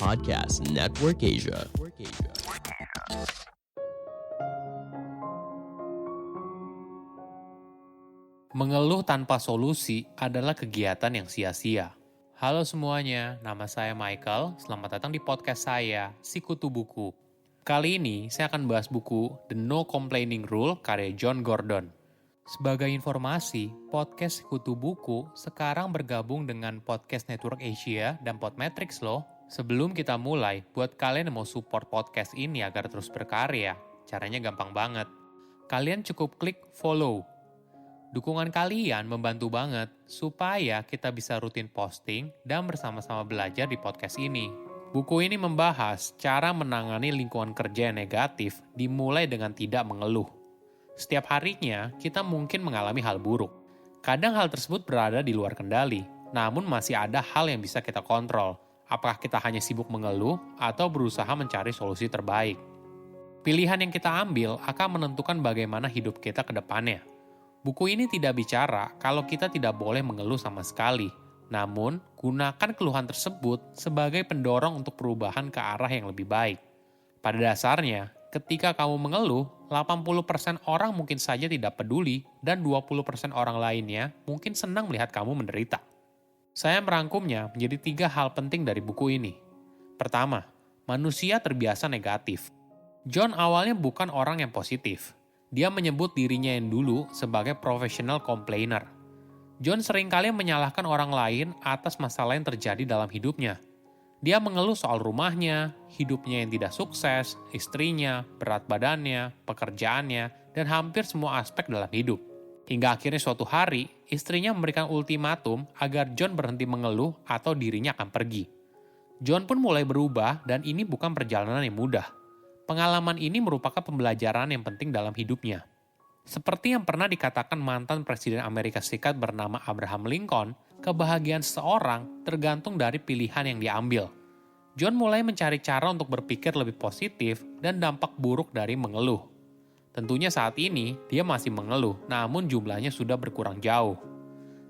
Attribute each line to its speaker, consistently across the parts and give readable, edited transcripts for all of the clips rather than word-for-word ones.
Speaker 1: Podcast Network Asia.
Speaker 2: Mengeluh tanpa solusi adalah kegiatan yang sia-sia. Halo semuanya, nama saya Michael. Selamat datang di podcast saya, Sikutu Buku. Kali ini saya akan bahas buku The No Complaining Rule karya Jon Gordon. Sebagai informasi, podcast Sikutu Buku sekarang bergabung dengan Podcast Network Asia dan Podmetrics loh. Sebelum kita mulai, buat kalian yang mau support podcast ini agar terus berkarya, caranya gampang banget. Kalian cukup klik follow. Dukungan kalian membantu banget supaya kita bisa rutin posting dan bersama-sama belajar di podcast ini. Buku ini membahas cara menangani lingkungan kerja yang negatif dimulai dengan tidak mengeluh. Setiap harinya, kita mungkin mengalami hal buruk. Kadang hal tersebut berada di luar kendali, namun masih ada hal yang bisa kita kontrol. Apakah kita hanya sibuk mengeluh atau berusaha mencari solusi terbaik? Pilihan yang kita ambil akan menentukan bagaimana hidup kita ke depannya. Buku ini tidak bicara kalau kita tidak boleh mengeluh sama sekali, namun gunakan keluhan tersebut sebagai pendorong untuk perubahan ke arah yang lebih baik. Pada dasarnya, ketika kamu mengeluh, 80% orang mungkin saja tidak peduli dan 20% orang lainnya mungkin senang melihat kamu menderita. Saya merangkumnya menjadi 3 hal penting dari buku ini. Pertama, manusia terbiasa negatif. John awalnya bukan orang yang positif. Dia menyebut dirinya yang dulu sebagai professional complainer. John seringkali menyalahkan orang lain atas masalah yang terjadi dalam hidupnya. Dia mengeluh soal rumahnya, hidupnya yang tidak sukses, istrinya, berat badannya, pekerjaannya, dan hampir semua aspek dalam hidup. Hingga akhirnya suatu hari, istrinya memberikan ultimatum agar John berhenti mengeluh atau dirinya akan pergi. John pun mulai berubah dan ini bukan perjalanan yang mudah. Pengalaman ini merupakan pembelajaran yang penting dalam hidupnya. Seperti yang pernah dikatakan mantan Presiden Amerika Serikat bernama Abraham Lincoln, kebahagiaan seseorang tergantung dari pilihan yang diambil. John mulai mencari cara untuk berpikir lebih positif dan dampak buruk dari mengeluh. Tentunya saat ini dia masih mengeluh, namun jumlahnya sudah berkurang jauh.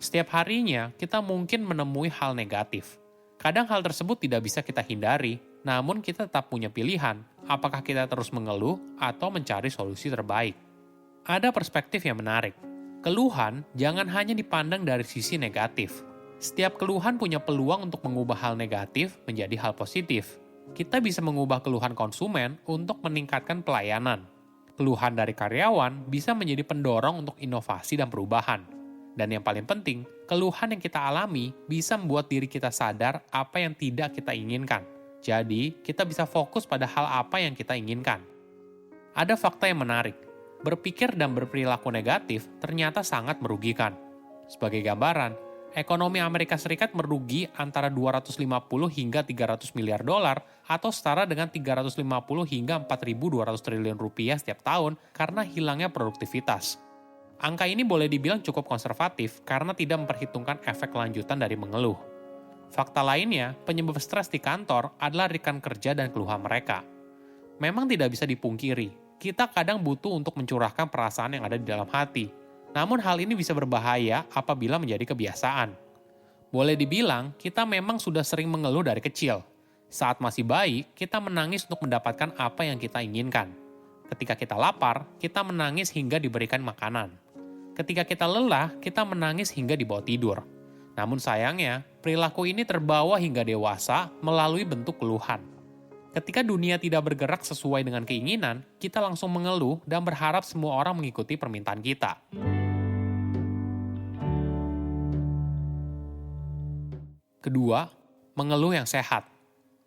Speaker 2: Setiap harinya kita mungkin menemui hal negatif. Kadang hal tersebut tidak bisa kita hindari, namun kita tetap punya pilihan, apakah kita terus mengeluh atau mencari solusi terbaik. Ada perspektif yang menarik. Keluhan jangan hanya dipandang dari sisi negatif. Setiap keluhan punya peluang untuk mengubah hal negatif menjadi hal positif. Kita bisa mengubah keluhan konsumen untuk meningkatkan pelayanan. Keluhan dari karyawan bisa menjadi pendorong untuk inovasi dan perubahan. Dan yang paling penting, keluhan yang kita alami bisa membuat diri kita sadar apa yang tidak kita inginkan. Jadi, kita bisa fokus pada hal apa yang kita inginkan. Ada fakta yang menarik. Berpikir dan berperilaku negatif ternyata sangat merugikan. Sebagai gambaran, ekonomi Amerika Serikat merugi antara 250 hingga 300 miliar dolar atau setara dengan 350 hingga 4.200 triliun rupiah setiap tahun karena hilangnya produktivitas. Angka ini boleh dibilang cukup konservatif karena tidak memperhitungkan efek lanjutan dari mengeluh. Fakta lainnya, penyebab stres di kantor adalah rekan kerja dan keluhan mereka. Memang tidak bisa dipungkiri, kita kadang butuh untuk mencurahkan perasaan yang ada di dalam hati. Namun hal ini bisa berbahaya apabila menjadi kebiasaan. Boleh dibilang, kita memang sudah sering mengeluh dari kecil. Saat masih bayi, kita menangis untuk mendapatkan apa yang kita inginkan. Ketika kita lapar, kita menangis hingga diberikan makanan. Ketika kita lelah, kita menangis hingga dibawa tidur. Namun sayangnya, perilaku ini terbawa hingga dewasa melalui bentuk keluhan. Ketika dunia tidak bergerak sesuai dengan keinginan, kita langsung mengeluh dan berharap semua orang mengikuti permintaan kita. Kedua, mengeluh yang sehat.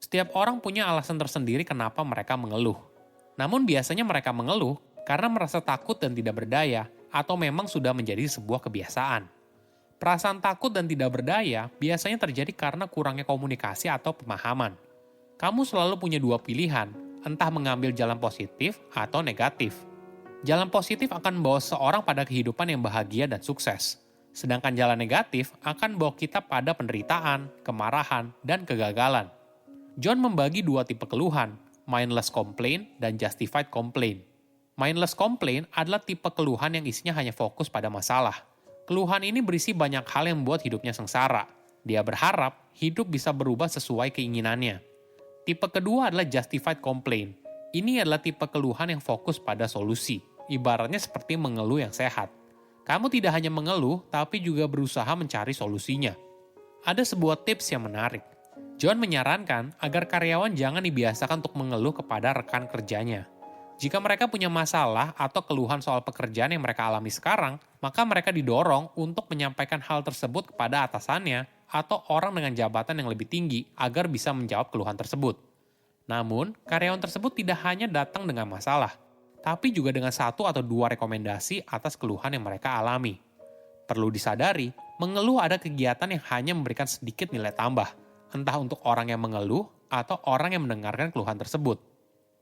Speaker 2: Setiap orang punya alasan tersendiri kenapa mereka mengeluh. Namun biasanya mereka mengeluh karena merasa takut dan tidak berdaya, atau memang sudah menjadi sebuah kebiasaan. Perasaan takut dan tidak berdaya biasanya terjadi karena kurangnya komunikasi atau pemahaman. Kamu selalu punya 2 pilihan, entah mengambil jalan positif atau negatif. Jalan positif akan membawa seseorang pada kehidupan yang bahagia dan sukses. Sedangkan jalan negatif akan membawa kita pada penderitaan, kemarahan, dan kegagalan. John membagi 2 tipe keluhan, mindless complaint dan justified complaint. Mindless complaint adalah tipe keluhan yang isinya hanya fokus pada masalah. Keluhan ini berisi banyak hal yang membuat hidupnya sengsara. Dia berharap hidup bisa berubah sesuai keinginannya. Tipe kedua adalah justified complaint. Ini adalah tipe keluhan yang fokus pada solusi. Ibaratnya seperti mengeluh yang sehat. Kamu tidak hanya mengeluh, tapi juga berusaha mencari solusinya. Ada sebuah tips yang menarik. John menyarankan agar karyawan jangan dibiasakan untuk mengeluh kepada rekan kerjanya. Jika mereka punya masalah atau keluhan soal pekerjaan yang mereka alami sekarang, maka mereka didorong untuk menyampaikan hal tersebut kepada atasannya atau orang dengan jabatan yang lebih tinggi agar bisa menjawab keluhan tersebut. Namun, karyawan tersebut tidak hanya datang dengan masalah, tapi juga dengan 1 atau 2 rekomendasi atas keluhan yang mereka alami. Perlu disadari, mengeluh ada kegiatan yang hanya memberikan sedikit nilai tambah, entah untuk orang yang mengeluh atau orang yang mendengarkan keluhan tersebut.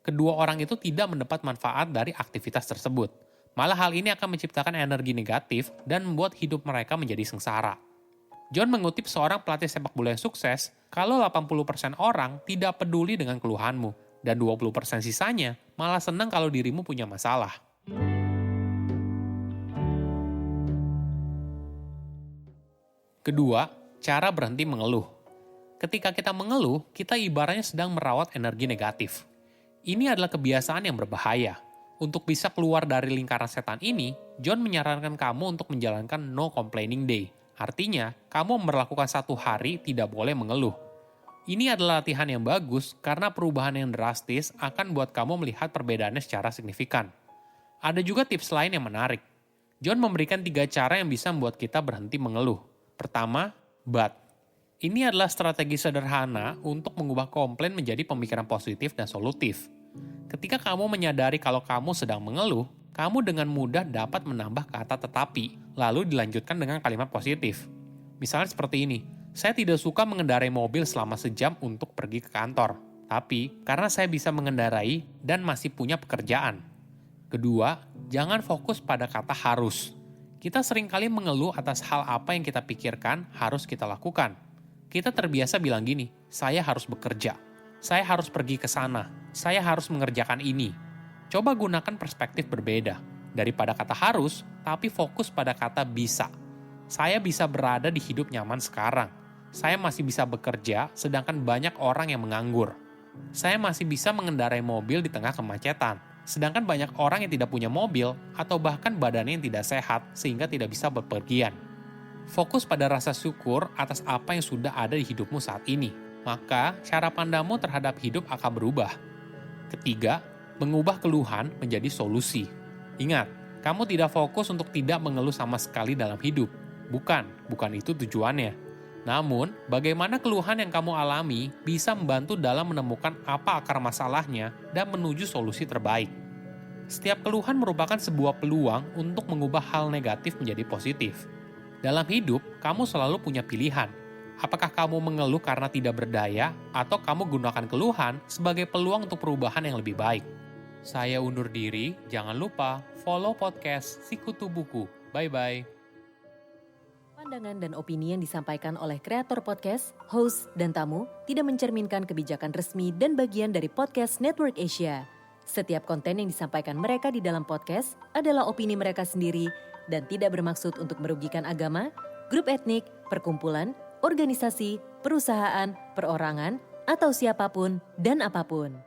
Speaker 2: Kedua orang itu tidak mendapat manfaat dari aktivitas tersebut. Malah hal ini akan menciptakan energi negatif dan membuat hidup mereka menjadi sengsara. John mengutip seorang pelatih sepak bola yang sukses, kalau 80% orang tidak peduli dengan keluhanmu, dan 20% sisanya malah senang kalau dirimu punya masalah. Kedua, cara berhenti mengeluh. Ketika kita mengeluh, kita ibaratnya sedang merawat energi negatif. Ini adalah kebiasaan yang berbahaya. Untuk bisa keluar dari lingkaran setan ini, John menyarankan kamu untuk menjalankan no complaining day. Artinya, kamu memperlakukan 1 hari tidak boleh mengeluh. Ini adalah latihan yang bagus karena perubahan yang drastis akan buat kamu melihat perbedaannya secara signifikan. Ada juga tips lain yang menarik. John memberikan 3 cara yang bisa membuat kita berhenti mengeluh. Pertama, but. Ini adalah strategi sederhana untuk mengubah komplain menjadi pemikiran positif dan solutif. Ketika kamu menyadari kalau kamu sedang mengeluh, kamu dengan mudah dapat menambah kata tetapi, lalu dilanjutkan dengan kalimat positif. Misalnya seperti ini, saya tidak suka mengendarai mobil selama sejam untuk pergi ke kantor, tapi karena saya bisa mengendarai dan masih punya pekerjaan. Kedua, jangan fokus pada kata harus. Kita seringkali mengeluh atas hal apa yang kita pikirkan harus kita lakukan. Kita terbiasa bilang gini, saya harus bekerja, saya harus pergi ke sana, saya harus mengerjakan ini. Coba gunakan perspektif berbeda. Daripada kata harus, tapi fokus pada kata bisa. Saya bisa berada di hidup nyaman sekarang. Saya masih bisa bekerja, sedangkan banyak orang yang menganggur. Saya masih bisa mengendarai mobil di tengah kemacetan, sedangkan banyak orang yang tidak punya mobil atau bahkan badannya yang tidak sehat sehingga tidak bisa bepergian. Fokus pada rasa syukur atas apa yang sudah ada di hidupmu saat ini, maka cara pandangmu terhadap hidup akan berubah. Ketiga, mengubah keluhan menjadi solusi. Ingat, kamu tidak fokus untuk tidak mengeluh sama sekali dalam hidup. Bukan itu tujuannya. Namun, bagaimana keluhan yang kamu alami bisa membantu dalam menemukan apa akar masalahnya dan menuju solusi terbaik. Setiap keluhan merupakan sebuah peluang untuk mengubah hal negatif menjadi positif. Dalam hidup, kamu selalu punya pilihan. Apakah kamu mengeluh karena tidak berdaya, atau kamu gunakan keluhan sebagai peluang untuk perubahan yang lebih baik? Saya undur diri, jangan lupa follow podcast Sikutu Buku. Bye-bye.
Speaker 3: Pandangan dan opini yang disampaikan oleh kreator podcast, host, dan tamu tidak mencerminkan kebijakan resmi dan bagian dari Podcast Network Asia. Setiap konten yang disampaikan mereka di dalam podcast adalah opini mereka sendiri dan tidak bermaksud untuk merugikan agama, grup etnik, perkumpulan, organisasi, perusahaan, perorangan, atau siapapun dan apapun.